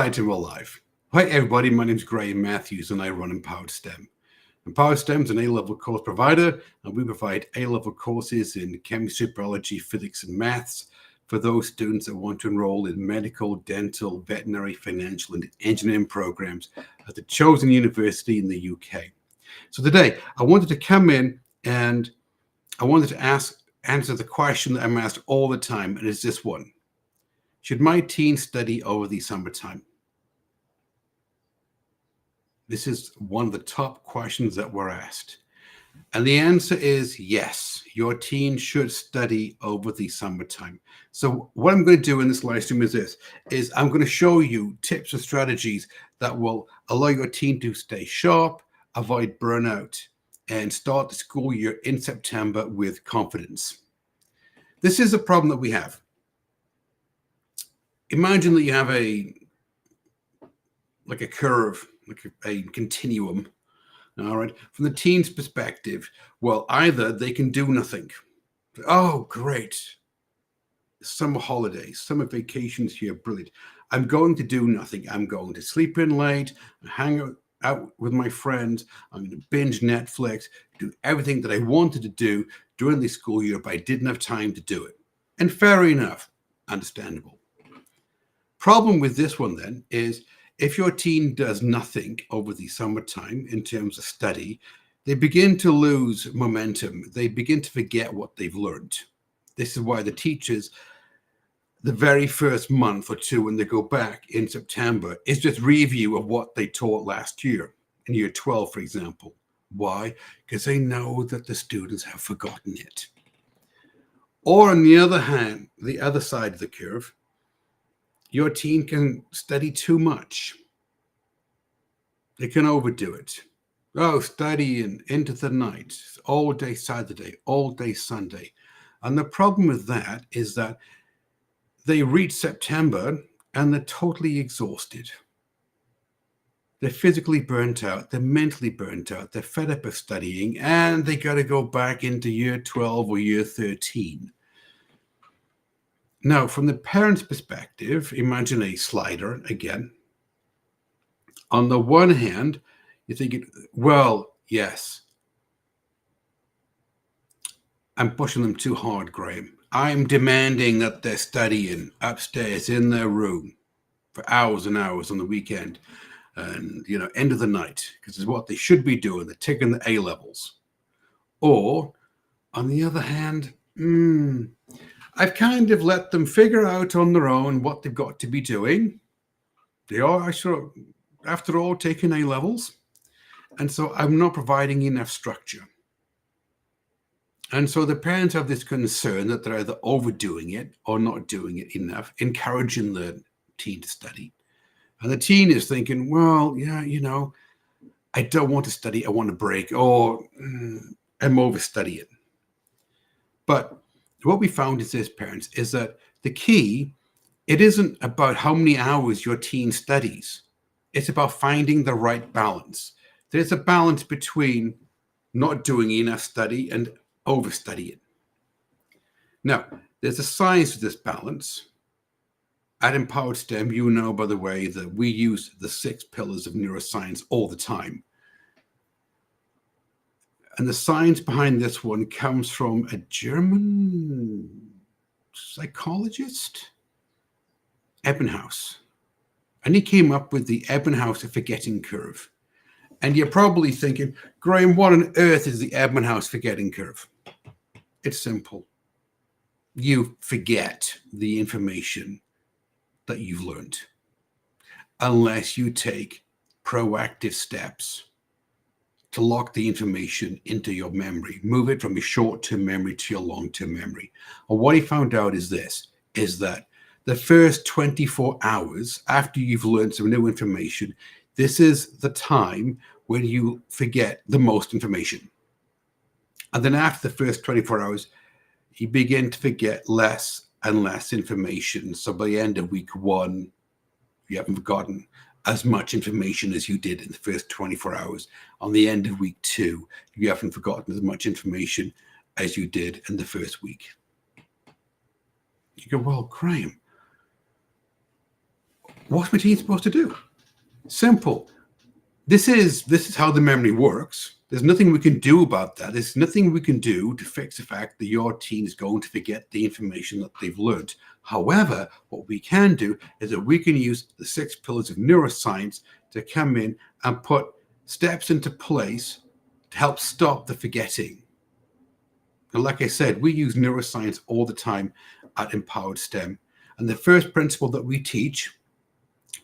right, and we're live. Hi, everybody. My name's Graham Matthews, and I run Empowered STEM. Empowered STEM is an A-level course provider, and we provide A-level courses in chemistry, biology, physics, and maths for those students that want to enroll in medical, dental, veterinary, financial, and engineering programs at the chosen university in the UK. So today, I wanted to come in and I wanted to answer the question that I'm asked all the time, and it's this one. Should my teen study over the summertime? This is one of the top questions that we're asked. And the answer is yes, your teen should study over the summertime. So what I'm going to do in this live stream is I'm going to show you tips and strategies that will allow your teen to stay sharp, avoid burnout, and start the school year in September with confidence. This is a problem that we have. Imagine that you have a curve, like a continuum. All right. From the teen's perspective, well, either they can do nothing. Oh, great. Summer holidays, summer vacations here, brilliant. I'm going to do nothing. I'm going to sleep in late, hang out with my friends. I'm going to binge Netflix, do everything that I wanted to do during the school year, but I didn't have time to do it. And fair enough, understandable. Problem with this one then is if your teen does nothing over the summertime in terms of study, they begin to lose momentum. They begin to forget what they've learned. This is why the teachers, the very first month or two when they go back in September, is just review of what they taught last year, in year 12, for example. Why? Because they know that the students have forgotten it. Or on the other hand, the other side of the curve, your teen can study too much. They can overdo it. Oh, studying into the night, all day Saturday, all day Sunday. And the problem with that is that they reach September and they're totally exhausted. They're physically burnt out. They're mentally burnt out. They're fed up of studying and they got to go back into year 12 or year 13. Now, from the parent's perspective, imagine a slider again. On the one hand, you're thinking, well, yes, I'm pushing them too hard, Graham. I'm demanding that they're studying upstairs in their room for hours and hours on the weekend and, end of the night, because it's what they should be doing. They're taking the A levels. Or, on the other hand, I've kind of let them figure out on their own what they've got to be doing. They are, after all, taking A levels. And so I'm not providing enough structure. And so the parents have this concern that they're either overdoing it or not doing it enough, encouraging the teen to study. And the teen is thinking, well, yeah, I don't want to study. I want to break, or I'm overstudying. But what we found is this, parents, is that the key, it isn't about how many hours your teen studies. It's about finding the right balance. There's a balance between not doing enough study and overstudying. Now, there's a science to this balance. At Empowered STEM, by the way, that we use the 6 pillars of neuroscience all the time. And the science behind this one comes from a German psychologist, Ebbinghaus. And he came up with the Ebbinghaus forgetting curve. And you're probably thinking, Graham, what on earth is the Ebbinghaus forgetting curve? It's simple. You forget the information that you've learned unless you take proactive steps to lock the information into your memory, move it from your short-term memory to your long-term memory. And what he found out is that the first 24 hours after you've learned some new information, this is the time when you forget the most information. And then after the first 24 hours, you begin to forget less and less information. So by the end of week 1, you haven't forgotten as much information as you did in the first 24 hours. On the end of week 2, you haven't forgotten as much information as you did in the first week. You go, well, Graham, What's my teen supposed to do? Simple. This is how the memory works. There's nothing we can do about that. There's nothing we can do to fix the fact that your teen is going to forget the information that they've learned. However, what we can do is that we can use the 6 pillars of neuroscience to come in and put steps into place to help stop the forgetting. And like I said, we use neuroscience all the time at Empowered STEM. And the first principle we teach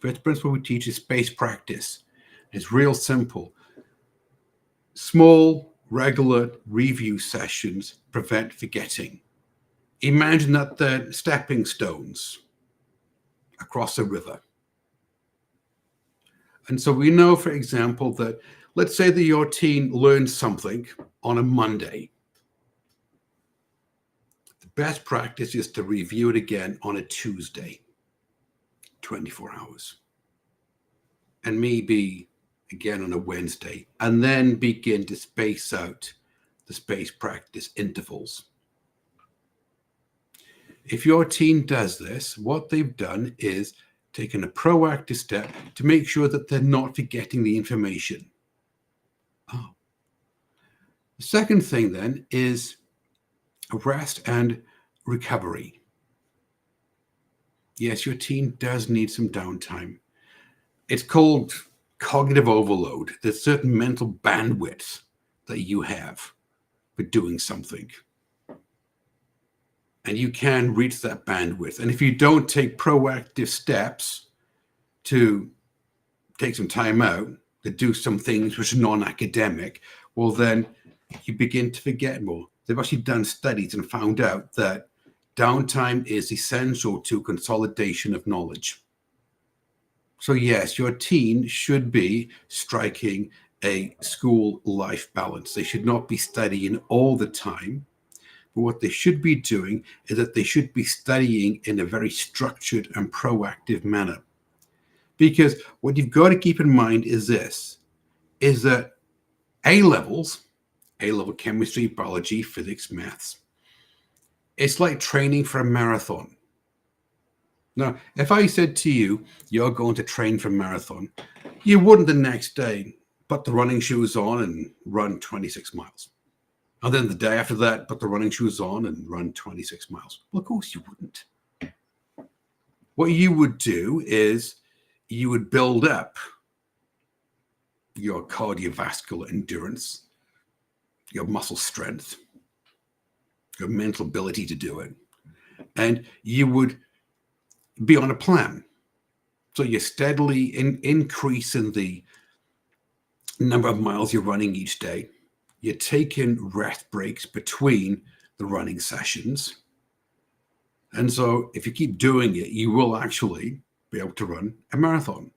is space practice. It's real simple. Small, regular review sessions prevent forgetting. Imagine that they're stepping stones across a river. And so we know, for example, that let's say that your teen learns something on a Monday. The best practice is to review it again on a Tuesday, 24 hours. And maybe again on a Wednesday, and then begin to space out the space practice intervals. If your teen does this, what they've done is taken a proactive step to make sure that they're not forgetting the information. The second thing then is rest and recovery. Yes, your teen does need some downtime. It's called cognitive overload. There's certain mental bandwidth that you have for doing something. And you can reach that bandwidth. And if you don't take proactive steps to take some time out, to do some things which are non-academic, well, then you begin to forget more. They've actually done studies and found out that downtime is essential to consolidation of knowledge. So yes, your teen should be striking a school life balance. They should not be studying all the time. But what they should be doing is that they should be studying in a very structured and proactive manner. Because what you've got to keep in mind is this, is that A-level chemistry, biology, physics, maths, it's like training for a marathon. Now, if I said to you, you're going to train for a marathon, you wouldn't the next day put the running shoes on and run 26 miles. And then the day after that, put the running shoes on and run 26 miles. Well, of course you wouldn't. What you would do is you would build up your cardiovascular endurance, your muscle strength, your mental ability to do it. And you would be on a plan. So you're steadily increasing the number of miles you're running each day. You're taking rest breaks between the running sessions. And so if you keep doing it, you will actually be able to run a marathon.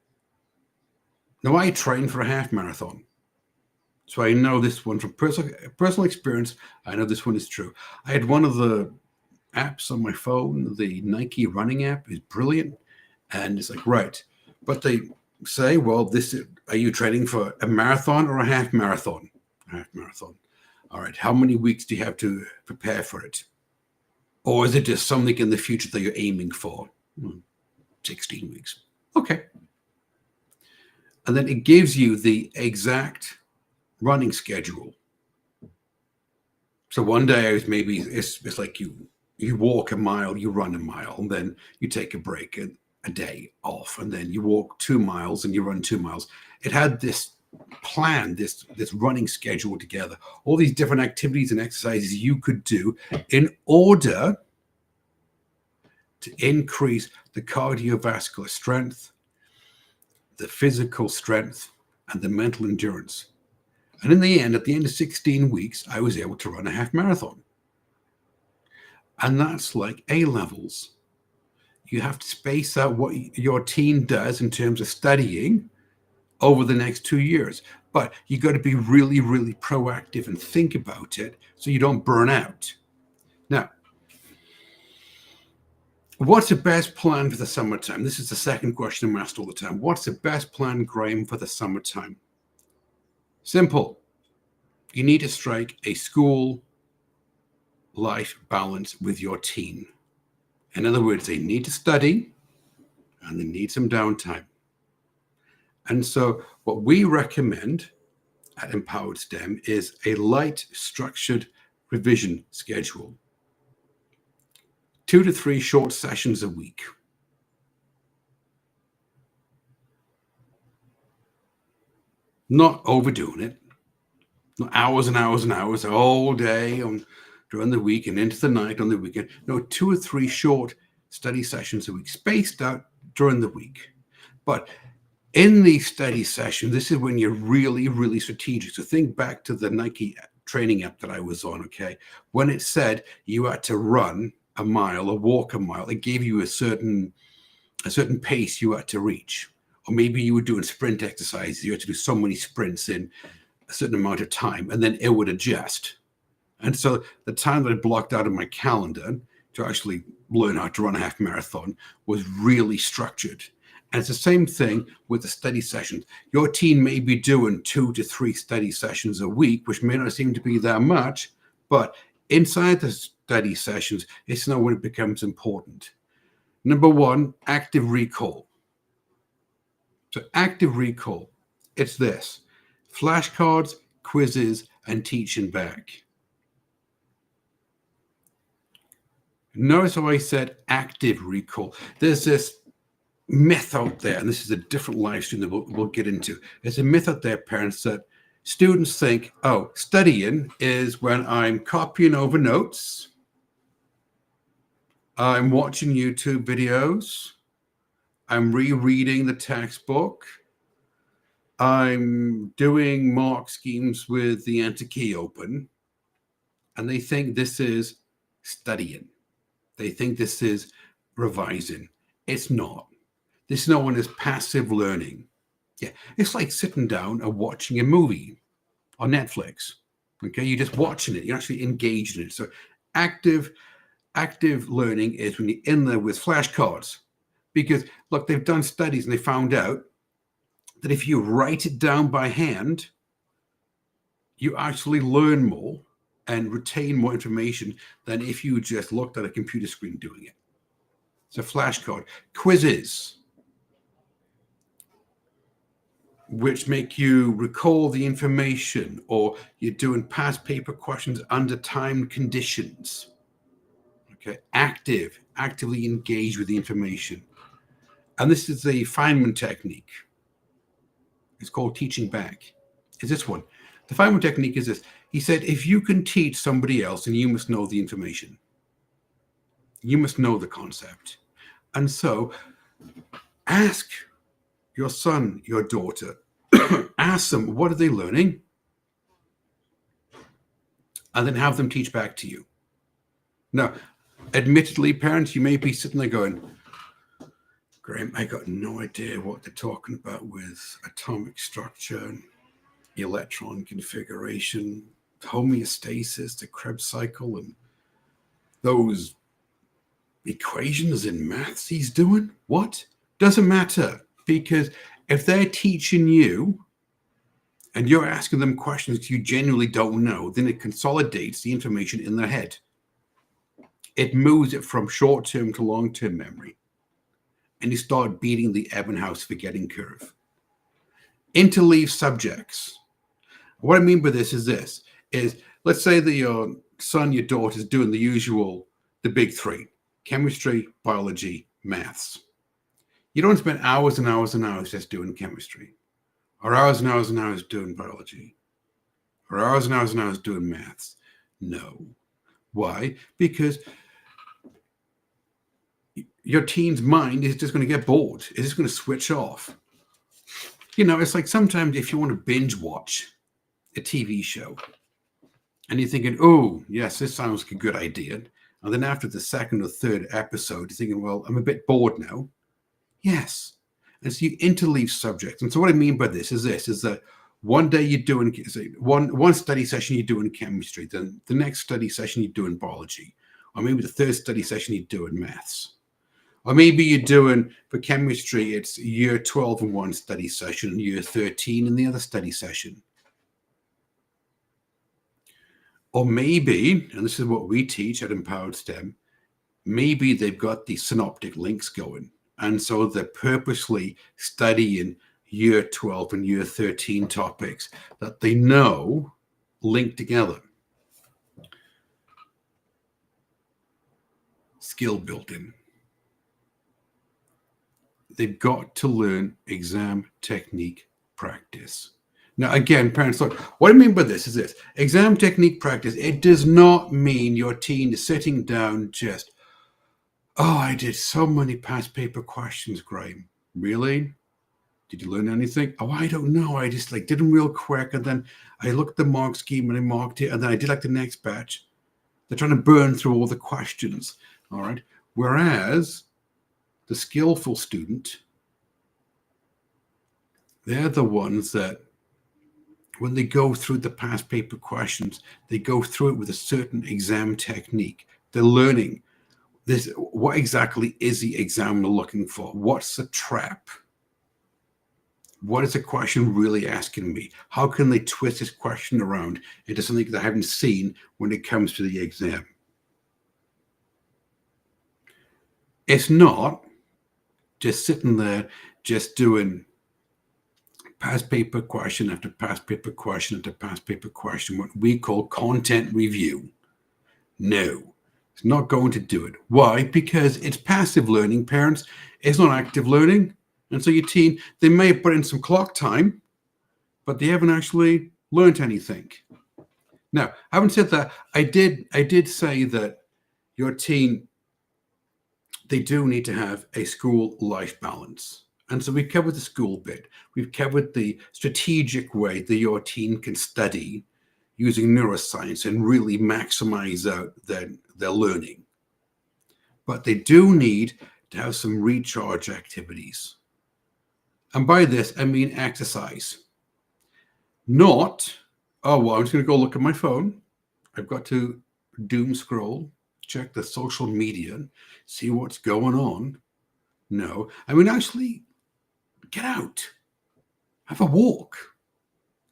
Now, I trained for a half marathon. So I know this one from personal experience. I know this one is true. I had one of the apps on my phone, the Nike running app is brilliant. And it's like, right. But they say, well, are you training for a marathon or a half marathon? A half marathon. All right. How many weeks do you have to prepare for it? Or is it just something in the future that you're aiming for? 16 weeks. Okay. And then it gives you the exact running schedule. So one day it's like you walk a mile, you run a mile, and then you take a break, a day off, and then you walk 2 miles and you run 2 miles. It had this plan, this running schedule together, all these different activities and exercises you could do in order to increase the cardiovascular strength, the physical strength, and the mental endurance. And in the end, at the end of 16 weeks, I was able to run a half marathon. And that's like A-levels. You have to space out what your teen does in terms of studying over the next 2 years. But you got to be really, really proactive and think about it so you don't burn out. Now, what's the best plan for the summertime? This is the second question I'm asked all the time. What's the best plan, Graham, for the summertime? Simple. You need to strike a school life balance with your teen. In other words, they need to study and they need some downtime. And so what we recommend at Empowered STEM is a light, structured revision schedule. 2 to 3 short sessions a week. Not overdoing it. Not hours and hours and hours all day during the week and into the night on the weekend. No, 2 or 3 short study sessions a week, spaced out during the week. But in these study sessions, this is when you're really, really strategic. So think back to the Nike training app that I was on, okay? When it said you had to run a mile or walk a mile, it gave you a certain pace you had to reach. Or maybe you were doing sprint exercises. You had to do so many sprints in a certain amount of time, and then it would adjust. And so the time that I blocked out of my calendar to actually learn how to run a half marathon was really structured. And it's the same thing with the study sessions. Your team may be doing 2 to 3 study sessions a week, which may not seem to be that much, but inside the study sessions, it's now when it becomes important. Number 1, active recall. So active recall, it's this: flashcards, quizzes, and teaching back. Notice how I said active recall. There's this myth out there, and this is a different live stream that we'll get into. There's a myth out there, parents, that students think, oh, studying is when I'm copying over notes, I'm watching YouTube videos, I'm rereading the textbook, I'm doing mark schemes with the anti-key open, and they think this is studying. They think this is revising. It's not. This no one is passive learning. Yeah, it's like sitting down and watching a movie on Netflix. Okay, you're just watching it. You're actually engaged in it. So active learning is when you're in there with flashcards. Because look, they've done studies and they found out that if you write it down by hand, you actually learn more and retain more information than if you just looked at a computer screen doing it. So flashcard. Quizzes, which make you recall the information, or you're doing past paper questions under timed conditions. Okay, actively engage with the information. And this is the Feynman technique. It's called teaching back. It's this one. The Feynman technique is this. He said, if you can teach somebody else, then you must know the information. You must know the concept. And so ask your son, your daughter, ask them, what are they learning? And then have them teach back to you. Now, admittedly, parents, you may be sitting there going, Graham, I got no idea what they're talking about with atomic structure, electron configuration, homeostasis, the Krebs cycle, and those equations in maths he's doing. What? Doesn't matter, because if they're teaching you and you're asking them questions you genuinely don't know, then it consolidates the information in their head. It moves it from short-term to long-term memory. And you start beating the Ebbinghaus forgetting curve. Interleave subjects. What I mean by this is let's say that your son, your daughter is doing the big 3, chemistry, biology, maths. You don't spend hours and hours and hours just doing chemistry, or hours and hours and hours doing biology, or hours and hours and hours doing maths. No. Why? Because your teen's mind is just going to get bored. It's just going to switch off. It's like sometimes if you want to binge watch a TV show and you're thinking, oh, yes, this sounds like a good idea. And then after the second or third episode, you're thinking, well, I'm a bit bored now. Yes. And so you interleave subjects. And so what I mean by this is that one day you're doing one study session, you're doing chemistry. Then the next study session, you're doing biology. Or maybe the third study session, you're doing maths. Or maybe you're doing, for chemistry, it's year 12 in one study session and year 13 in the other study session. Or maybe, and this is what we teach at Empowered STEM, maybe they've got the synoptic links going. And so they're purposely studying year 12 and year 13 topics that they know link together. Skill building. They've got to learn exam technique practice. Now, again, parents, look, what I mean by this is this. Exam technique practice, it does not mean your teen is sitting down just, oh, I did so many past paper questions, Graham. Really? Did you learn anything? Oh, I don't know. I just did them real quick, and then I looked at the mark scheme and I marked it, and then I did the next batch. They're trying to burn through all the questions, all right? Whereas the skillful student, they're the ones that when they go through the past paper questions, they go through it with a certain exam technique. They're learning this. What exactly is the examiner looking for? What's the trap? What is the question really asking me? How can they twist this question around into something they haven't seen when it comes to the exam? It's not just sitting there, just doing past paper question after past paper question after past paper question, what we call content review. No, it's not going to do it. Why? Because it's passive learning, parents. It's not active learning. And so your teen, they may have put in some clock time, but they haven't actually learned anything. Now, having said that, I did say that your teen, they do need to have a school-life balance. And so we covered the school bit. We've covered the strategic way that your teen can study using neuroscience and really maximize out their learning. But they do need to have some recharge activities. And by this, I mean exercise. Not, oh, well, I'm just going to go look at my phone. I've got to doom scroll, check the social media, see what's going on. No, I mean, actually get out, have a walk,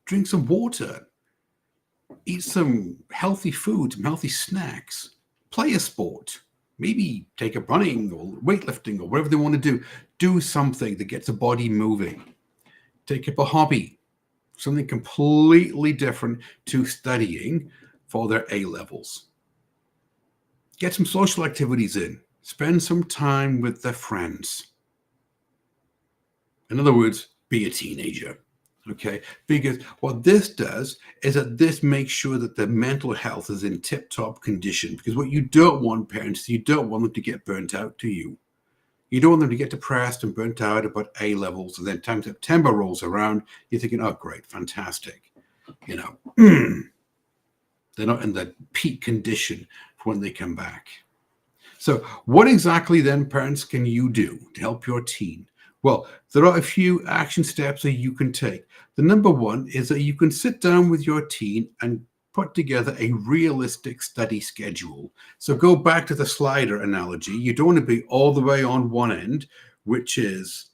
drink some water, eat some healthy food, some healthy snacks, play a sport, maybe take up running or weightlifting or whatever they want to do. Do something that gets the body moving. Take up a hobby, something completely different to studying for their A levels. Get some social activities in. Spend some time with their friends. In other words, be a teenager. Okay, because what this does is that this makes sure that their mental health is in tip-top condition. Because what you don't want, parents, you don't want them to get burnt out to you. You don't want them to get depressed and burnt out about A levels, and then time September rolls around, you're thinking, oh, great, fantastic. You know, they're not in the peak condition for when they come back. So what exactly then, parents, can you do to help your teen? Well, there are a few action steps that you can take. The number one is that you can sit down with your teen and put together a realistic study schedule. So go back to the slider analogy. You don't want to be all the way on one end, which is,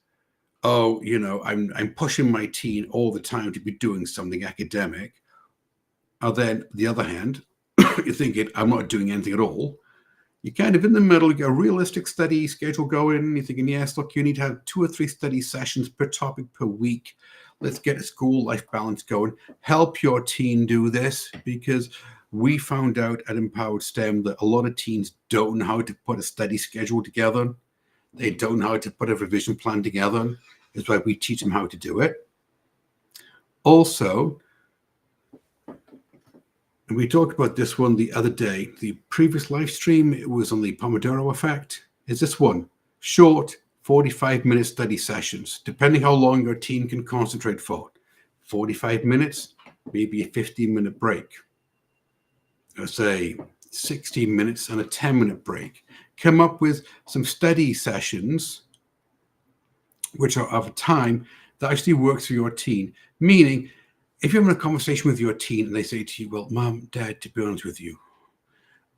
oh, you know, I'm pushing my teen all the time to be doing something academic. And then the other hand, you're thinking, I'm not doing anything at all. You're kind of in the middle, you get a realistic study schedule going. You're thinking, yes, look, you need to have 2 or 3 study sessions per topic per week. Let's get a school-life balance going. Help your teen do this, because we found out at Empowered STEM that a lot of teens don't know how to put a study schedule together. They don't know how to put a revision plan together. That's why we teach them how to do it. Also, and we talked about this one the other day. The previous live stream, it was on the Pomodoro effect. Is this one? Short 45-minute study sessions, depending how long your teen can concentrate for. 45 minutes, maybe a 15-minute break. Let's say 60 minutes and a 10-minute break. Come up with some study sessions, which are of a time that actually works for your teen. Meaning, if you're having a conversation with your teen and they say to you, well, Mom, Dad, to be honest with you,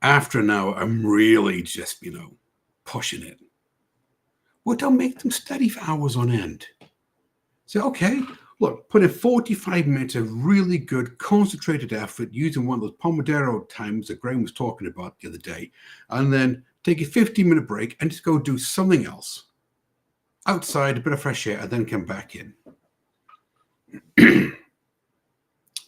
after an hour, I'm really just, pushing it. Well, don't make them study for hours on end. Say, okay, look, put in 45 minutes of really good concentrated effort using one of those Pomodoro times that Graham was talking about the other day, and then take a 15-minute break and just go do something else. outside, a bit of fresh air, and then come back in.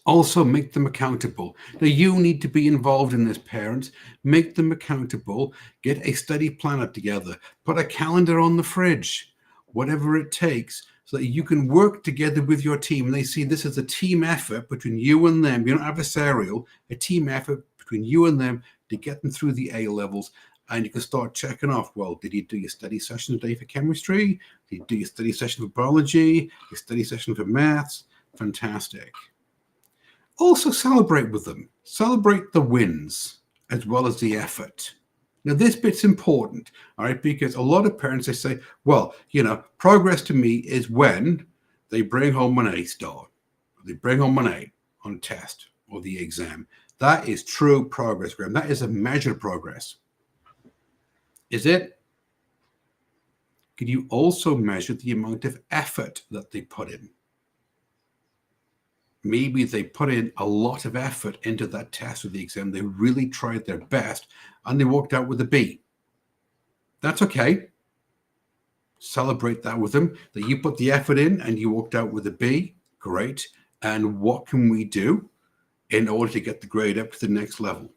Also, make them accountable. Now, you need to be involved in this, parents. Make them accountable. Get a study planner together. Put a calendar on the fridge, whatever it takes, so that you can work together with your team. And they see this as a team effort between you and them. You're not adversarial, a team effort between you and them to get them through the A levels. And you can start checking off, well, did you do your study session today for chemistry? Did you do your study session for biology? Your study session for maths? Fantastic. Also celebrate with them. Celebrate the wins as well as the effort. Now, this bit's important, all right, because a lot of parents, they say, well, progress to me is when they bring home an A star, they bring home an A on a test or the exam. That is true progress, Graham. That is a measured progress. Is it? Could you also measure the amount of effort that they put in? Maybe they put in a lot of effort into that test or the exam. They really tried their best and they walked out with a B. That's okay. Celebrate that with them, that you put the effort in and you walked out with a B. Great. And what can we do in order to get the grade up to the next level?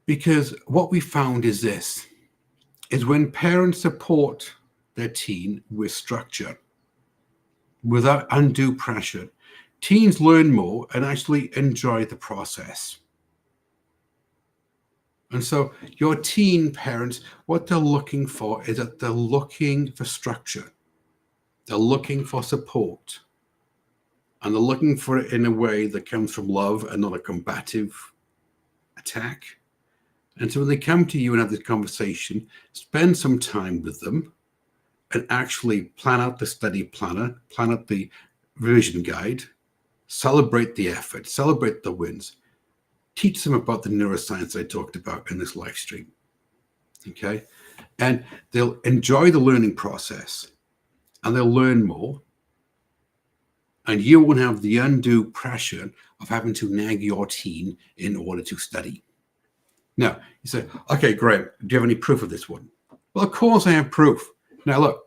Because what we found is this, is when parents support their teen with structure, without undue pressure, teens learn more and actually enjoy the process. And so your teen parents, what they're looking for is that they're looking for structure. They're looking for support. And they're looking for it in a way that comes from love and not a combative attack. And so when they come to you and have this conversation, spend some time with them and actually plan out the study planner, plan out the revision guide, celebrate the effort, celebrate the wins, teach them about the neuroscience I talked about in this live stream. Okay? And they'll enjoy the learning process and they'll learn more. And you won't have the undue pressure of having to nag your teen in order to study. Now, you say, okay, great. Do you have any proof of this one? Well, of course I have proof. Now, look,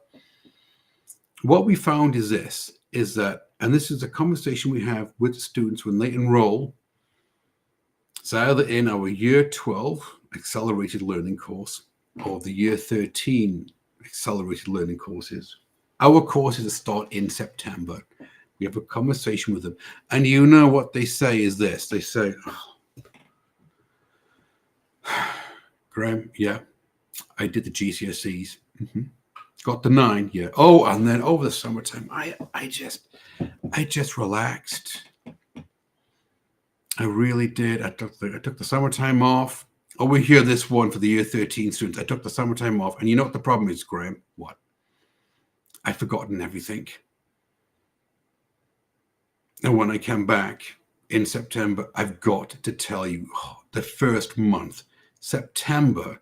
what we found is this, is that, and this is a conversation we have with students when they enroll. It's either in our year 12 accelerated learning course or the year 13 accelerated learning courses. Our courses start in September. We have a conversation with them. And you know what they say is this. They say, Graham, yeah, I did the GCSEs. Mm-hmm. Got the 9, yeah. Oh, and then over the summertime, I just relaxed. I really did. I took the summertime off. Oh, we hear this one for the year 13 students. I took the summertime off. And you know what the problem is, Graham? What? I've forgotten everything. And when I come back in September, I've got to tell you, the first month, September,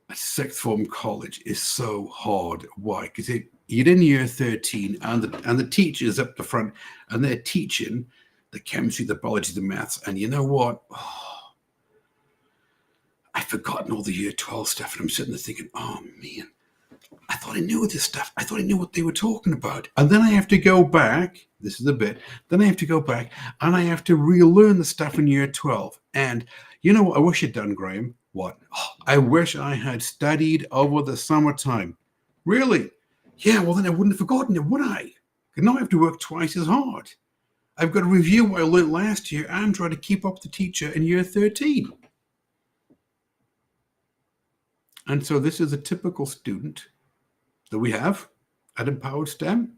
at sixth form college is so hard. Why? Because you're in year 13 and the teacher's up the front and they're teaching the chemistry, the biology, the maths. And you know what? I've forgotten all the year 12 stuff. And I'm sitting there thinking, oh, man, I thought I knew this stuff. I thought I knew what they were talking about. And then I have to go back. This is a bit. Then I have to go back and I have to relearn the stuff in year 12. And you know what I wish I'd done, Graham? What? I wish I had studied over the summertime. Really? Yeah, well, then I wouldn't have forgotten it, would I? Because now I have to work twice as hard. I've got to review what I learned last year and try to keep up with the teacher in year 13. And so this is a typical student that we have at Empowered STEM.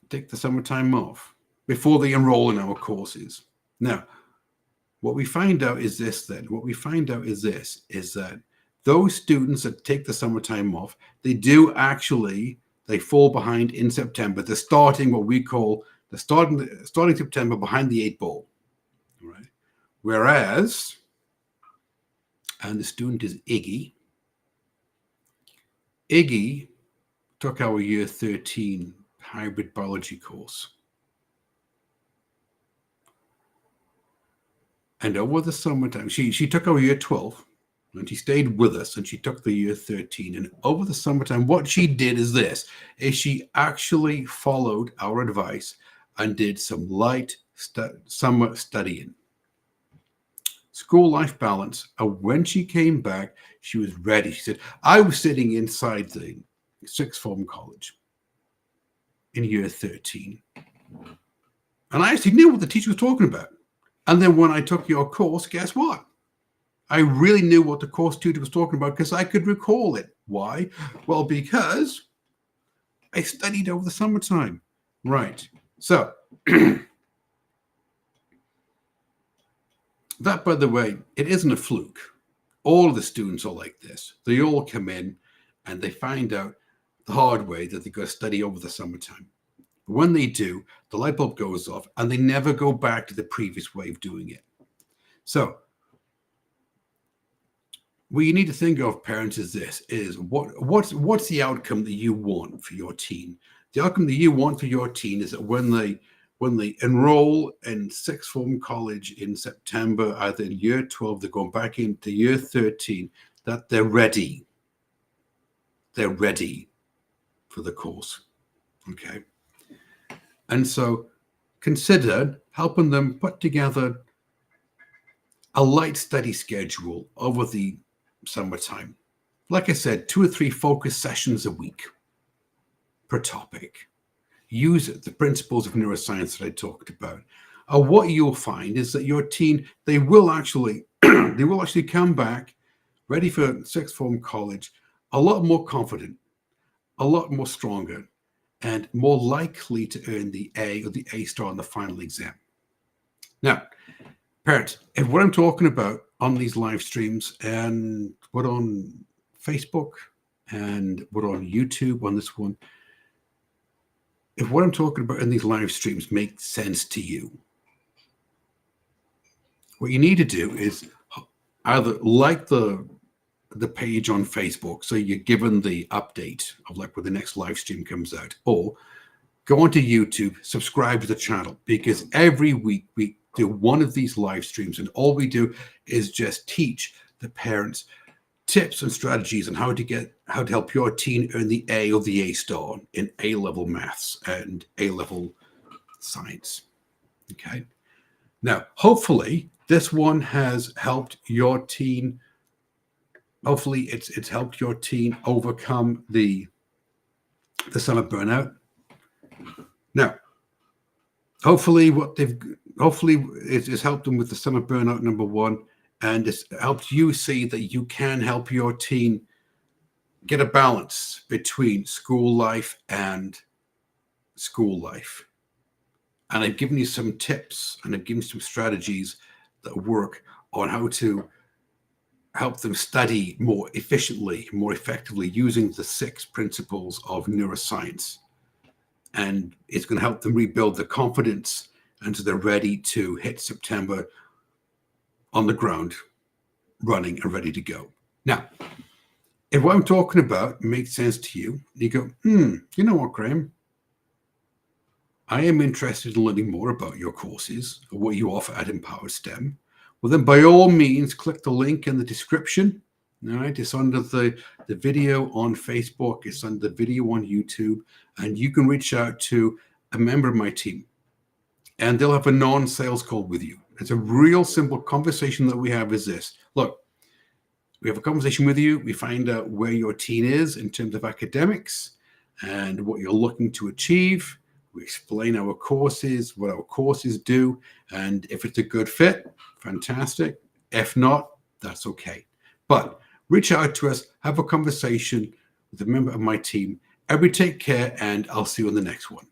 Take the summertime off before they enroll in our courses. Now, what we find out is this then. What we find out is this, is that those students that take the summertime off, they fall behind in September. They're starting what we call, starting September behind the 8 ball. Right? Whereas, and the student is Iggy. Iggy took our year 13 hybrid biology course. And over the summertime, she took our year 12 And she stayed with us and she took the year 13. And over the summertime, what she did is she actually followed our advice and did some light summer studying. School life balance. And when she came back, she was ready. She said, I was sitting inside the sixth form college in year 13. And I actually knew what the teacher was talking about. And then when I took your course, guess what? I really knew what the course tutor was talking about because I could recall it. Why? Well, because I studied over the summertime. Right. So that, by the way, it isn't a fluke. All of the students are like this. They all come in and they find out the hard way that they've got to study over the summertime. But when they do, the light bulb goes off and they never go back to the previous way of doing it. So what you need to think of, parents, is what's the outcome that you want for your teen? The outcome that you want for your teen is that when they enroll in sixth form college in September, either in year 12, they're going back into year 13, that they're ready. They're ready for the course. Okay. And so consider helping them put together a light study schedule over the summertime. Like I said, 2 or 3 focus sessions a week per topic. Use the principles of neuroscience that I talked about. What you'll find is that your teen, they will actually come back ready for sixth form college, a lot more confident, a lot more stronger, and more likely to earn the A or the A star on the final exam. Now, parents, if what I'm talking about on these live streams and what on Facebook and what on YouTube on this one, if what I'm talking about in these live streams makes sense to you, what you need to do is either like the page on Facebook, so you're given the update of like when the next live stream comes out, or go onto YouTube, subscribe to the channel, because every week we do one of these live streams, and all we do is just teach the parents tips and strategies on how to help your teen earn the A or the A star in A-level maths and A-level science. Okay. Now, hopefully this one has helped your teen. Hopefully it's helped your teen overcome the summer burnout. Now, hopefully it's helped them with the summer burnout, number one, and it's helped you see that you can help your teen get a balance between school life and school life. And I've given you some tips and I've given you some strategies that work on how to help them study more efficiently, more effectively, using the 6 principles of neuroscience. And it's going to help them rebuild their confidence until they're ready to hit September on the ground, running and ready to go. Now, if what I'm talking about makes sense to you, you go, you know what, Graham? I am interested in learning more about your courses or what you offer at Empowered STEM. Well, then by all means, click the link in the description. All right, it's under the video on Facebook, it's under the video on YouTube, and you can reach out to a member of my team and they'll have a non-sales call with you. It's a real simple conversation that we have is this. Look, we have a conversation with you. We find out where your teen is in terms of academics and what you're looking to achieve. We explain our courses, what our courses do, and if it's a good fit, fantastic. If not, that's okay. But reach out to us, have a conversation with a member of my team. Everybody take care, and I'll see you on the next one.